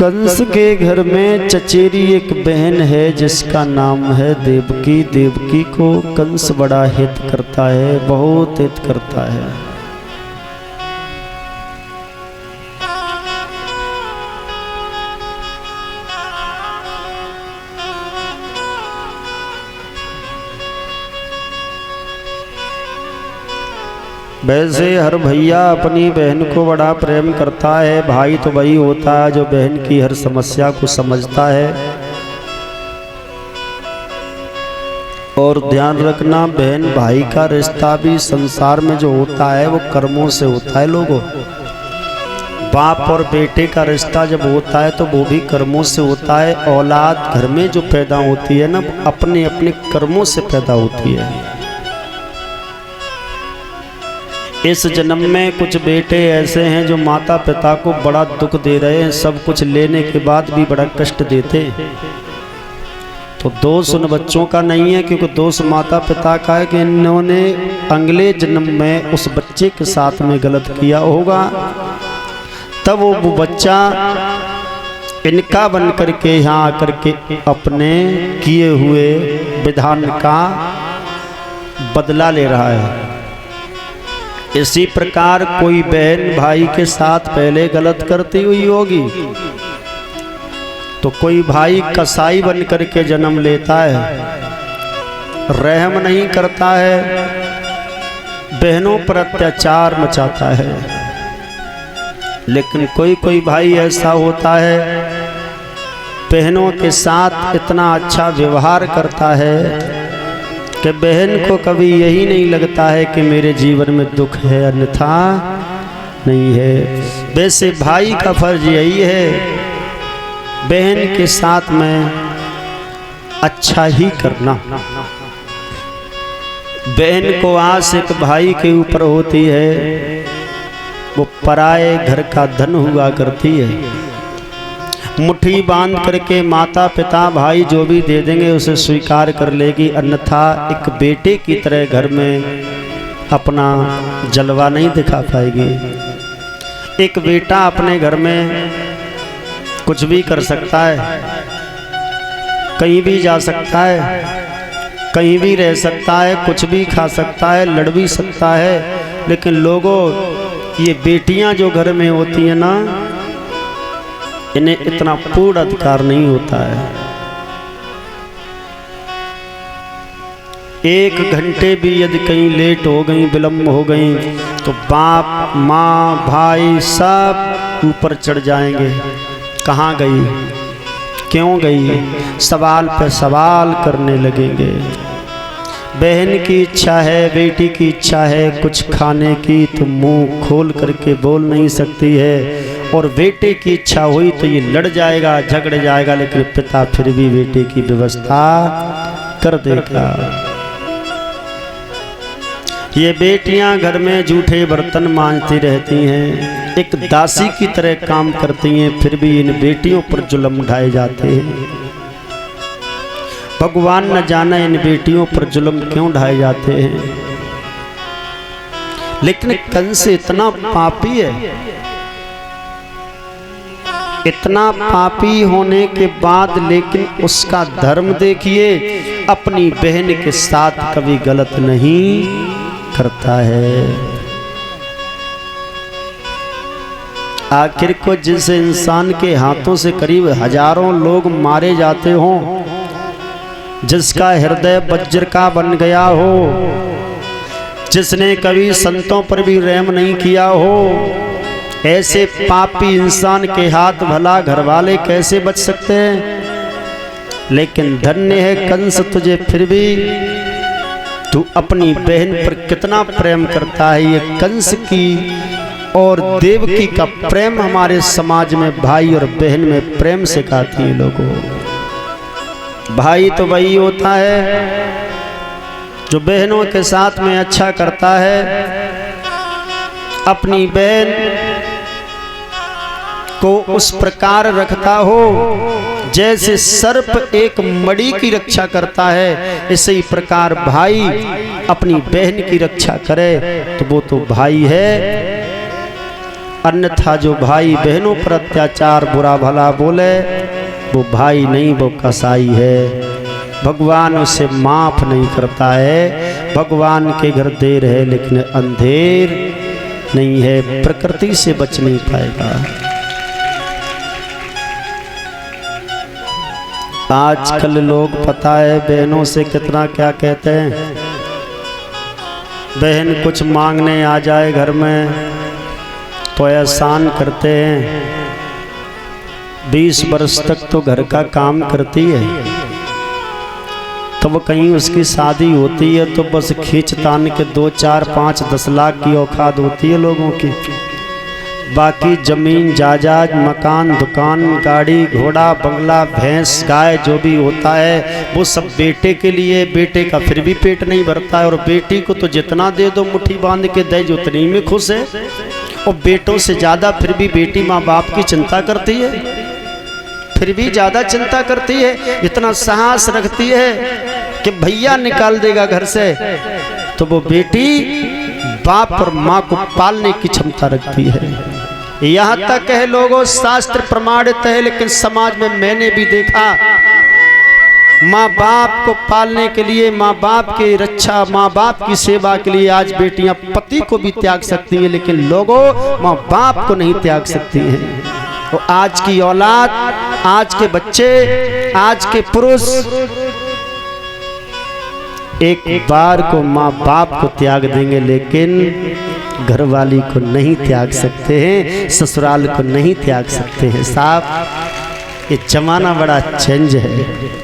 कंस के घर में चचेरी एक बहन है जिसका नाम है देवकी। देवकी को कंस बड़ा हित करता है, बहुत हित करता है। वैसे हर भैया अपनी बहन को बड़ा प्रेम करता है। भाई तो वही होता है जो बहन की हर समस्या को समझता है। और ध्यान रखना, बहन भाई का रिश्ता भी संसार में जो होता है वो कर्मों से होता है। लोगों, बाप और बेटे का रिश्ता जब होता है तो वो भी कर्मों से होता है। औलाद घर में जो पैदा होती है ना, अपने अपने कर्मों से पैदा होती है। इस जन्म में कुछ बेटे ऐसे हैं जो माता पिता को बड़ा दुख दे रहे हैं, सब कुछ लेने के बाद भी बड़ा कष्ट देते। तो दोष उन बच्चों का नहीं है, क्योंकि दोष माता पिता का है कि इन्होंने अगले जन्म में उस बच्चे के साथ में गलत किया होगा। तब वो बच्चा इनका बन करके यहाँ आकर के अपने किए हुए विधान का बदला ले रहा है। इसी प्रकार कोई बहन भाई के साथ पहले गलत करती हुई होगी तो कोई भाई कसाई बन करके जन्म लेता है, रहम नहीं करता है, बहनों पर अत्याचार मचाता है। लेकिन कोई कोई भाई ऐसा होता है, बहनों के साथ इतना अच्छा व्यवहार करता है कि बहन को कभी यही नहीं लगता है कि मेरे जीवन में दुख है, अन्यथा नहीं है। वैसे भाई का फर्ज यही है बहन के साथ में अच्छा ही करना। बहन को आस एक भाई के ऊपर होती है, वो पराए घर का धन हुआ करती है। मुट्ठी बांध करके माता पिता भाई जो भी दे देंगे उसे स्वीकार कर लेगी, अन्यथा एक बेटे की तरह घर में अपना जलवा नहीं दिखा पाएगी। एक बेटा अपने घर में कुछ भी कर सकता है, कहीं भी जा सकता है, कहीं भी रह सकता है, कुछ भी खा सकता है, लड़ भी सकता है। लेकिन लोगों, ये बेटियां जो घर में होती हैं ना, इन्हें इतना पूर्ण अधिकार नहीं होता है। एक घंटे भी यदि कहीं लेट हो गई, विलम्ब हो गई, तो बाप माँ भाई सब ऊपर चढ़ जाएंगे। कहाँ गई, क्यों गई, सवाल पे सवाल करने लगेंगे। बहन की इच्छा है, बेटी की इच्छा है कुछ खाने की, तो मुंह खोल करके बोल नहीं सकती है। और बेटे की इच्छा हुई तो ये लड़ जाएगा, झगड़ जाएगा, लेकिन पिता फिर भी बेटे की व्यवस्था कर देगा। ये बेटियां घर में जूठे बर्तन मांजती रहती हैं, एक दासी की तरह काम करती हैं, फिर भी इन बेटियों पर जुल्म ढाए जाते हैं। भगवान न जाने इन बेटियों पर जुल्म क्यों ढाए जाते हैं। लेकिन कंस इतना पापी है, इतना पापी होने के बाद लेकिन उसका धर्म देखिए, अपनी बहन के साथ कभी गलत नहीं करता है। आखिर को जिस इंसान के हाथों से करीब हजारों लोग मारे जाते हों, जिसका हृदय वज्र का बन गया हो, जिसने कभी संतों पर भी रहम नहीं किया हो, ऐसे पापी इंसान के हाथ भला घरवाले कैसे बच सकते हैं। लेकिन धन्य है कंस तुझे, फिर भी तू अपनी बहन पर कितना प्रेम करता है। ये कंस की और देवकी का प्रेम हमारे समाज में भाई और बहन में प्रेम सिखाती है। लोगों, भाई तो वही होता है जो बहनों के साथ में अच्छा करता है, अपनी बहन को उस प्रकार रखता हो जैसे सर्प एक मणि की रक्षा करता है। इसी प्रकार भाई अपनी बहन की रक्षा करे तो वो तो भाई है। अन्यथा जो भाई बहनों पर अत्याचार बुरा भला बोले वो भाई नहीं, वो कसाई है। भगवान उसे माफ नहीं करता है। भगवान के घर देर है लेकिन अंधेर नहीं है, प्रकृति से बच नहीं पाएगा। आजकल लोग पता है बहनों से कितना क्या कहते हैं। बहन कुछ मांगने आ जाए घर में तो एहसान करते हैं। 20 वर्ष तक तो घर का काम करती है, तो वो कहीं उसकी शादी होती है तो बस खींच तान के 2, 4, 5, 10 लाख की औकात होती है लोगों की। बाकी जमीन जायदाद, मकान, दुकान, गाड़ी, घोड़ा, बंगला, भैंस, गाय जो भी होता है वो सब बेटे के लिए। बेटे का फिर भी पेट नहीं भरता है, और बेटी को तो जितना दे दो मुट्ठी बांध के दे उतनी में खुश है। और बेटों से ज़्यादा फिर भी बेटी माँ बाप की चिंता करती है, फिर भी ज़्यादा चिंता करती है। इतना साहस रखती है कि भैया निकाल देगा घर से, तो वो बेटी बाप और माँ को पालने की क्षमता रखती है। यहाँ तक है लोगों, शास्त्र प्रमाणित है, लेकिन समाज में मैंने भी देखा माँ बाप को पालने के लिए, माँ बाप की रक्षा, माँ बाप की सेवा के लिए आज बेटियां पति को भी त्याग सकती हैं, लेकिन लोगों माँ बाप को नहीं त्याग सकती हैं। तो आज की औलाद, आज के बच्चे, आज के पुरुष एक बार को माँ बाप को त्याग देंगे, लेकिन घरवाली को नहीं त्याग सकते हैं, ससुराल को नहीं त्याग सकते हैं। साहब ये जमाना बड़ा चेंज है।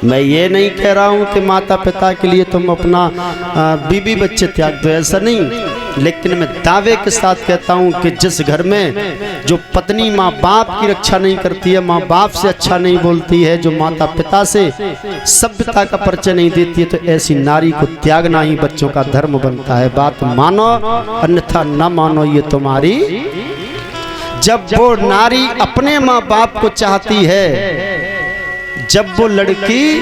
मैं ये नहीं कह रहा हूँ कि माता पिता के लिए तुम अपना बीबी बच्चे त्याग दो, ऐसा नहीं। लेकिन मैं दावे के साथ कहता हूँ कि जिस घर में जो पत्नी माँ बाप की रक्षा नहीं करती है, माँ बाप से अच्छा नहीं बोलती है, जो माता पिता से सभ्यता का परिचय नहीं देती है, तो ऐसी नारी को त्यागना ही बच्चों का धर्म बनता है। बात मानो अन्यथा न मानो, ये तुम्हारी। जब वो नारी अपने माँ बाप को चाहती है, जब वो लड़की,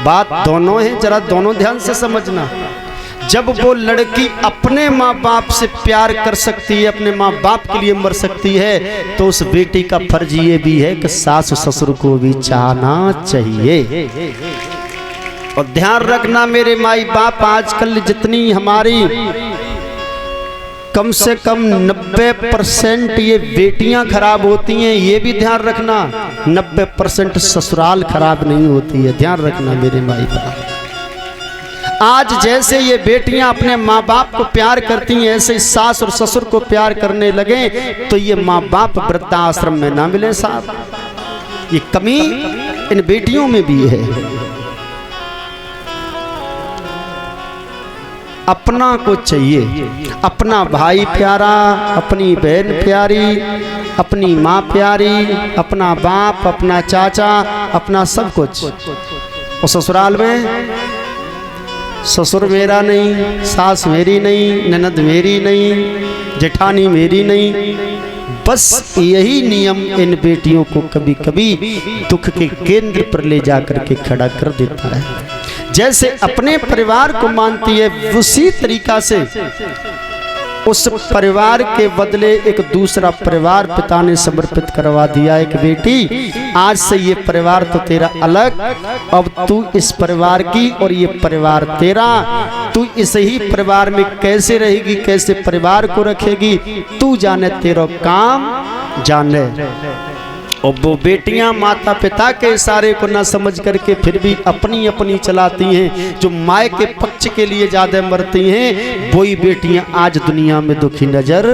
बात दोनों है, जरा दोनों ध्यान से समझना, जब वो लड़की अपने माँ बाप से प्यार कर सकती है, अपने माँ बाप के लिए मर सकती है, तो उस बेटी का फर्ज ये भी है कि सास ससुर को भी चाहना चाहिए। और ध्यान रखना मेरे माई बाप, आजकल जितनी हमारी कम से कम 90% ये बेटियां खराब होती हैं, ये भी ध्यान रखना। 90% ससुराल खराब नहीं होती है, ध्यान रखना मेरे माई बाप। आज जैसे ये बेटियां अपने माँ बाप को प्यार करती हैं, ऐसे सास और ससुर को प्यार करने लगे तो ये माँ बाप वृद्धाश्रम में ना मिले साहब। ये कमी इन बेटियों में भी है। अपना को चाहिए, अपना भाई प्यारा, अपनी बहन प्यारी, अपनी माँ प्यारी, अपना बाप, अपना चाचा, अपना सब कुछ। और ससुराल में ससुर मेरा नहीं, सास मेरी नहीं, ननद मेरी नहीं, जेठानी मेरी नहीं। बस यही नियम इन बेटियों को कभी कभी दुख के केंद्र पर ले जाकर के खड़ा कर देता है। जैसे अपने परिवार को मानती है, उसी तरीका से उस परिवार के बदले एक दूसरा परिवार पिता ने समर्पित करवा दिया है कि बेटी आज से ये परिवार तो तेरा अलग, अब तू इस परिवार की और ये परिवार तेरा। तू इस ही परिवार में कैसे रहेगी, कैसे परिवार को रखेगी, तू जाने, तेरा काम जाने। और वो बेटियां माता पिता के इशारे को ना समझ करके फिर भी अपनी अपनी चलाती हैं, जो माए के पक्ष के लिए ज्यादा मरती हैं, वही बेटियां आज दुनिया में दुखी नजर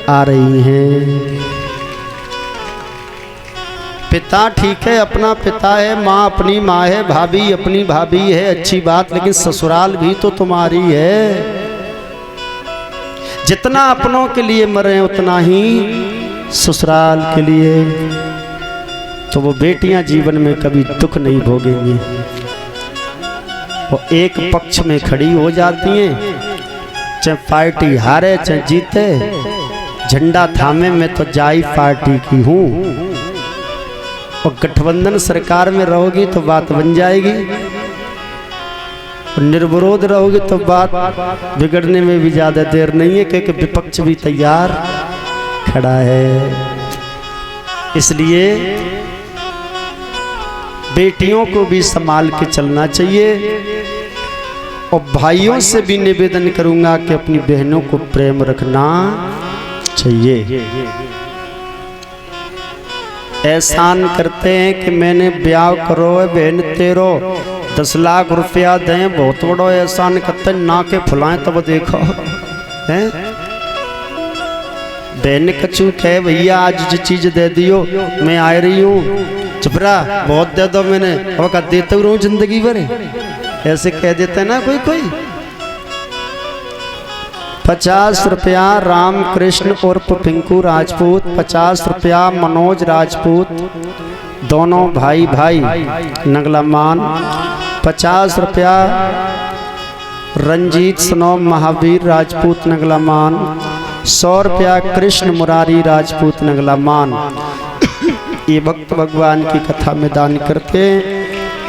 आ रही हैं। पिता ठीक है, अपना पिता है, माँ अपनी माँ है, भाभी अपनी भाभी है, अच्छी बात, लेकिन ससुराल भी तो तुम्हारी है। जितना अपनों के लिए मरे उतना ही ससुराल के लिए। तो वो बेटियां जीवन में कभी दुख नहीं भोगेंगी, वो एक पक्ष में खड़ी हो जाती हैं, चाहे पार्टी हारे चाहे जीते, झंडा थामे में तो जाई पार्टी की हूँ। और गठबंधन सरकार में रहोगी तो बात बन जाएगी, और निर्विरोध रहोगी तो बात बिगड़ने में भी ज्यादा देर नहीं है, क्योंकि विपक्ष भी तैयार खड़ा है। इसलिए बेटियों को भी संभाल के चलना चाहिए और भाइयों से भी निवेदन करूंगा कि अपनी बहनों को प्रेम रखना चाहिए। एहसान करते हैं कि मैंने ब्याह करो बहन तेरो 10 लाख रुपया दें, बहुत बड़ा एहसान करते ना के फुलाएं तब देखो हैं। बहन कचू कहे भैया आज जो चीज दे दियो मैं आ रही हूँ, चुपरा बहुत दे दो मैंने अब का देते रहूं जिंदगी भर, ऐसे कह देते ना कोई कोई। 50 रुपया राम कृष्ण उर्फ पिंकू राजपूत, 50 रुपया मनोज राजपूत, दोनों भाई भाई नगलामान, 50 रुपया रंजीत स्नो महावीर राजपूत नगलामान, 100 रुपया कृष्ण मुरारी राजपूत नगलामान। ये भक्त भगवान की कथा में दान करके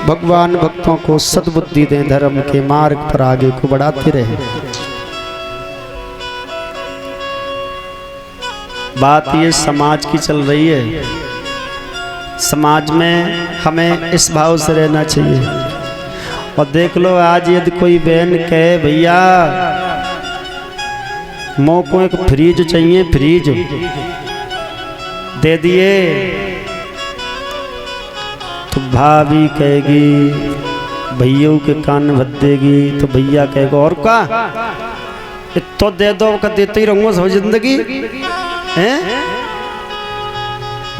भगवान भक्तों को सद्बुद्धि दें, धर्म के मार्ग पर आगे को बढ़ाते रहे। बात ये समाज की चल रही है, समाज में हमें इस भाव से रहना चाहिए। और देख लो आज यदि कोई बहन कहे भैया मो को एक फ्रीज चाहिए, फ्रीज दे दिए, तो भाभी कहेगी भैया के कान भद देगी, तो भैया कहेगा और का तो दे दो, का देते ही रहूंगा सब जिंदगी हैं।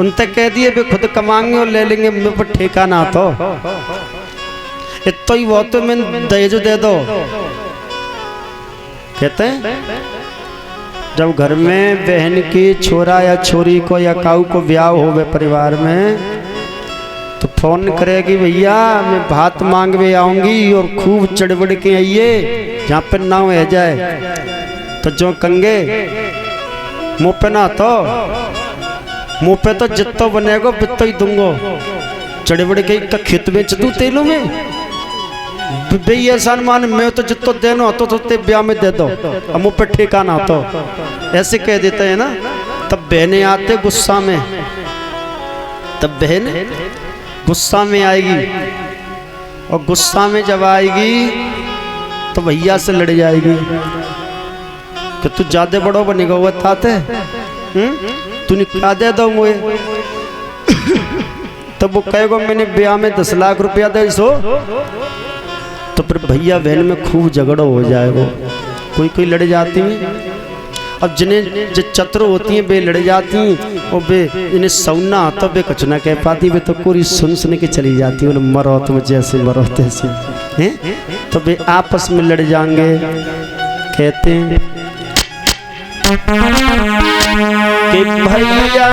उन तक कह दिए वे खुद कमाएंगे और ले लेंगे, मेरे पर ठेका ना तो इतना ही बहुत तो मैं दहेज दे दो। कहते हैं जब घर में बहन की छोरा या छोरी को या काऊ को ब्याह होवे परिवार में, तो फोन करेगी भैया मैं भात मांगवे आऊंगी और खूब चढ़बड़ के आइए, जहाँ पे ना हो जाए तो जो कंगे मुँह पे ना तो मुँह पे तो जितो बनेगो बितो ही दूंगो, चढ़बड़ के का खेत बेच दूं तेलों में भैया एहसान मान मैं तो जितो देनो तो ते ब्याह में दे दो, अब मुँह पे ठेका ना तो ऐसे कह देते हैं ना। तब बहनें आते गुस्सा में, तब बहन गुस्सा में आएगी और गुस्सा में जब आएगी तो भैया से लड़ जाएगी कि तू ज्यादा बड़ो बनेगा वो थाते तूने क्या दे दो मुझे। तब वो कहेगा मैंने ब्याह में 10 लाख रुपया दे सो, तो फिर भैया बहन में खूब झगड़ो हो जाएगा, कोई कोई लड़ जाती है। अब जिन्हें जो चतुर होती हैं वे लड़ जाती हैं और वे इन्हें सौना तो वे कुछ ना कह पाती, वे तो पूरी सुन के चली जाती है, मरो तुम जैसे मरो तैसे हैं। तो वे आपस में लड़ जाएंगे। कहते हैं कि भैया